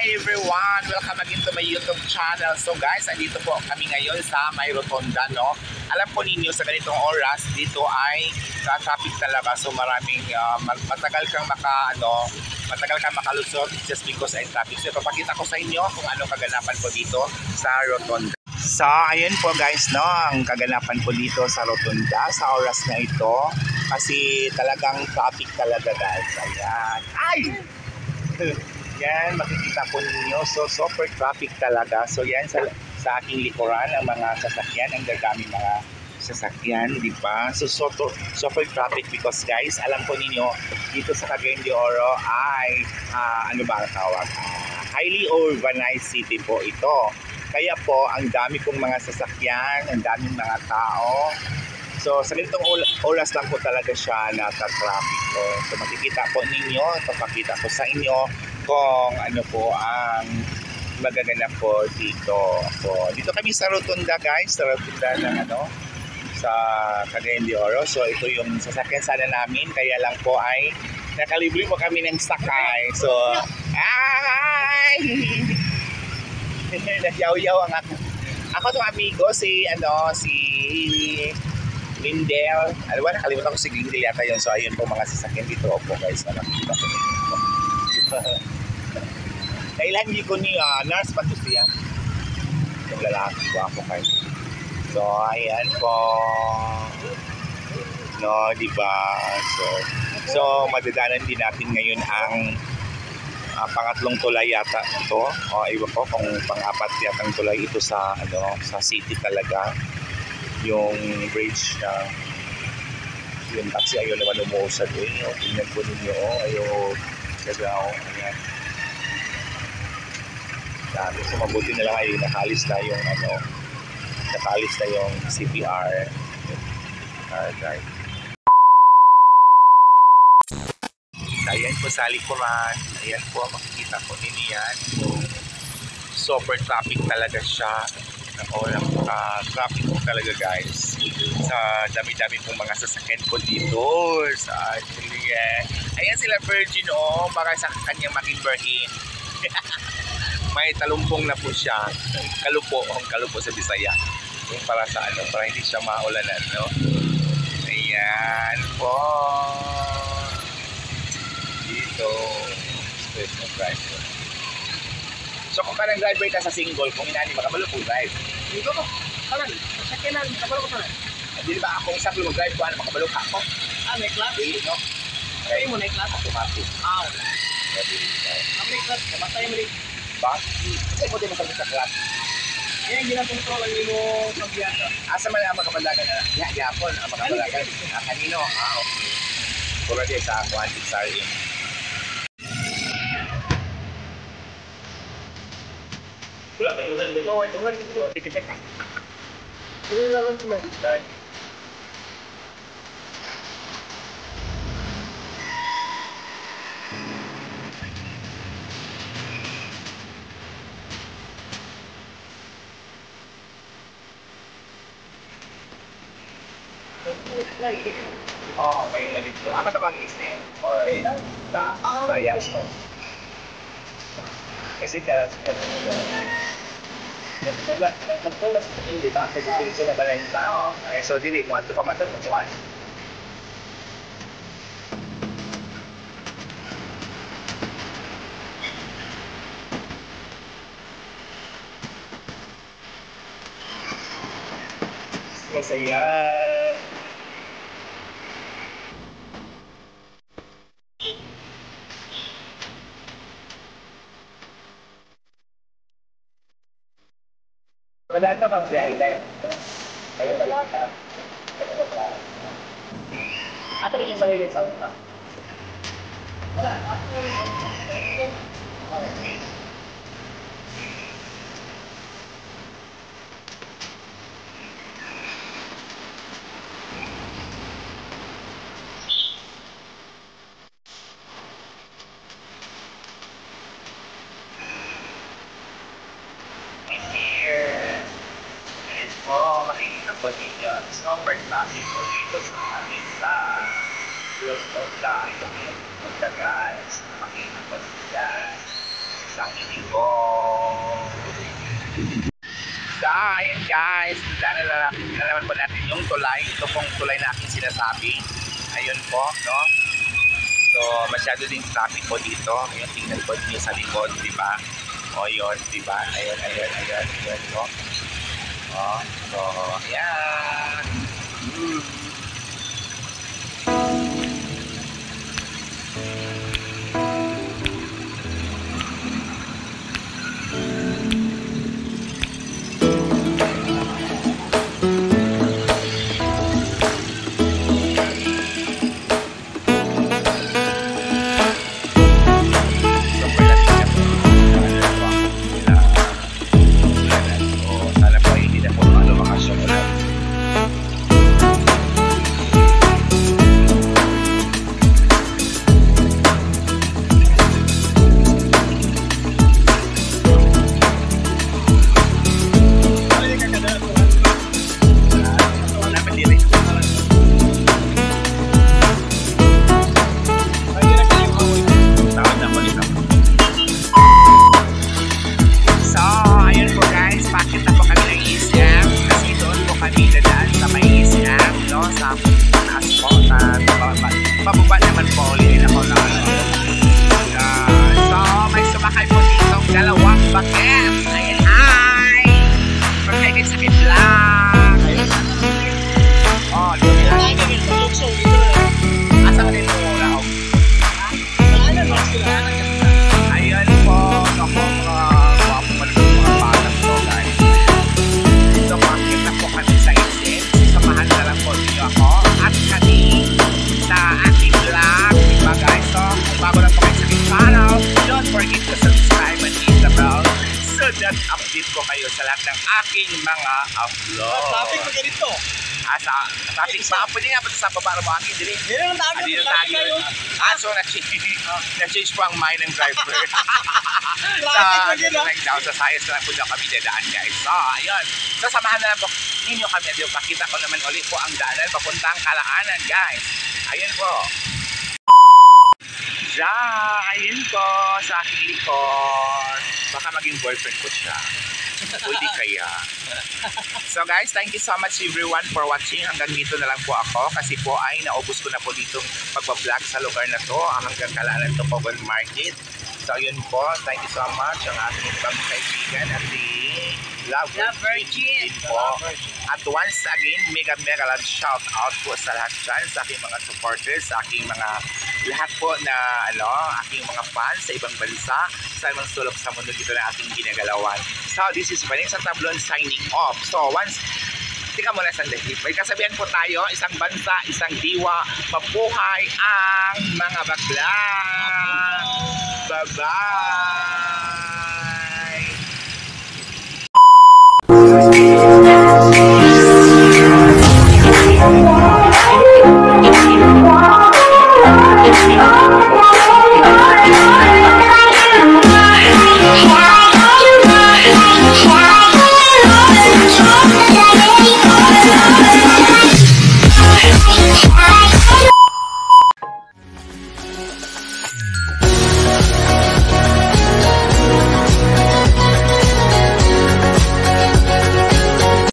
everyone! Welcome again to my YouTube channel. So guys, andito po kami ngayon sa may rotonda, no? Alam po ninyo sa ganitong oras, dito ay traffic talaga. So maraming, matagal kang makalusot just because ay traffic. So ipapakita ko sa inyo kung ano kaganapan po dito sa rotonda. So ayun po guys, no? Ang kaganapan po dito sa rotonda sa oras na ito. Kasi talagang traffic talaga guys. Ayan. Ay! Yan, makikita po ninyo. So, super traffic talaga. So, yan sa aking likuran, ang mga sasakyan, ang gagaming mga sasakyan, di ba? So, super traffic because guys, alam po ninyo, dito sa Cagayan de Oro ay, ano ba ang tawag? Highly urbanized city po ito. Kaya po, ang dami pong mga sasakyan, ang daming mga tao. So, sa ganitong oras lang po talaga siya nasa-traffic po. So, makikita po ninyo, papakita ko sa inyo kung ano po ang magaganap po dito. So, dito kami sa Rotunda guys, sa Rotunda ng sa Cagayan de Oro. So, ito yung sasakyan sana namin, kaya lang po ay nakalibre po kami ng sakay. So, ay! Nagyaw-yaw ang ako tong amigo, si Lindel. Ano ba, nakalimutan ko si Lindel yata yun. So, ayun po mga sasakyan dito. Opo guys, na nakikita ko dito. Kailan hindi ko ni nurse pa to siya. Yung lalaki ko ako kayo. So, ayan po. No, diba? So madadanan din natin ngayon ang pangatlong tulay yata ito. O, iba po kung pang-apat yatang tulay ito sa, sa city talaga. Yung bridge na yung taxi ayaw naman umuusad tingnan po ninyo ayaw gagaw ayan dami. So mabuti na lang ay nakalis na yung CPR guys. Ayan po sa likuran, ayan po makikita po ninyo yan. Super traffic talaga siya. Traffic po talaga guys sa dami-dami pong mga sasakyan po dito sa Atelier. Ayan sila Virgin baka sa kanyang maging Virgin. May talumpong na po siya, kalupo sa Bisaya yung para sa para hindi siya maulanan, no? Ayan po dito space ng driver. So kung parang driver ka sa single, kung inani makabalo po drive. Dito ko, parang sakinan, makabalo ko parang. Hindi ba akong isang mag-drive ko, makabalo ka ako? May class? Hindi, no? Kaya mo na yung class? Automatic. May class, kamatay mo rin. Ba? Kasi mo din masabot sa class. Yan, ginatungtong lang yung kampiyata. Asa man ang makapandagan na? Yapon, ang makapandagan. Kanino? Okay. Pura din sa Quantic Sarin. Wala pa yung dito. Tungan dito. Tikitek ka. Hindi na lang tumagitan. Okay na dito. Apa ito bang isip? Okay. Sayang. Kasi kaya hindi ba kasi dito na balay yung tao. So dili mo ato pa matatuan. Masaya. Wala na bang biyahe? Wala na. Ato rin yung maliliit sa utak. Wala na. Makikita po ninyo super traffic po dito sa amin sa Rotunda. Ito guys, makikita po ninyo. sa ko. So, ayan guys, na naman po natin yung tulay. Ito pong tulay na aking sinasabi. Ayun po, no? So, masyado ding traffic po dito. Ayun, tingnan po niyo sa likod, di ba? O, yun, di ba? Ayun, no? O, so, ayan. Pababa naman po ulit ako na so may sumakay po ditong dalawang bakit. Ayan, hi! Pagkaigit sa vlog. Oh, asa ka dito muna ako? Ayan po, ako mga wapo malutong mga patas to guys. So makikita po kami sa isin. Samahan na lang po niyo ako at kami sa aking vlog, diba guys? So, kung bago lang po kayo sa aking channel, don't forget to subscribe and hit the bell so that update ko kayo sa lahat ng aking mga upload. Traffic pa ganito. Sa traffic ba? Pwede nga ba sa baba ng mga akin? Dili? Dili ang tayo. Dili ang tayo. So, na-change po ang mind ng driver. Sa sayas na lang po kami dadaan guys. So, ayun. So, samahan na lang po ninyo kami. Pakita ko naman ulit po ang daanan papuntang Kalaanan guys. Ayun po. Ayun po sa aking likod. Baka maging boyfriend ko siya. Pwede kaya. So guys, thank you so much everyone for watching. Hanggang dito na lang po ako kasi po ay naubos ko na po ditong pagbablog sa lugar na to. Hanggang Kalaanan to Pogon Market. So yun po, thank you so much ang aking ibang kaibigan at the Love Virgin po. At once again, mega love shout out po sa lahat dyan, sa aking mga supporters, sa aking mga lahat po na aking mga fans sa ibang bansa, sa mga sulok sa mundo dito na ating ginagalawan. So this is Vanessa Tablon signing off. So once tika muna sandali. May kasabihan po tayo, isang bansa, isang diwa, mabuhay ang mga bakla. Bye-bye!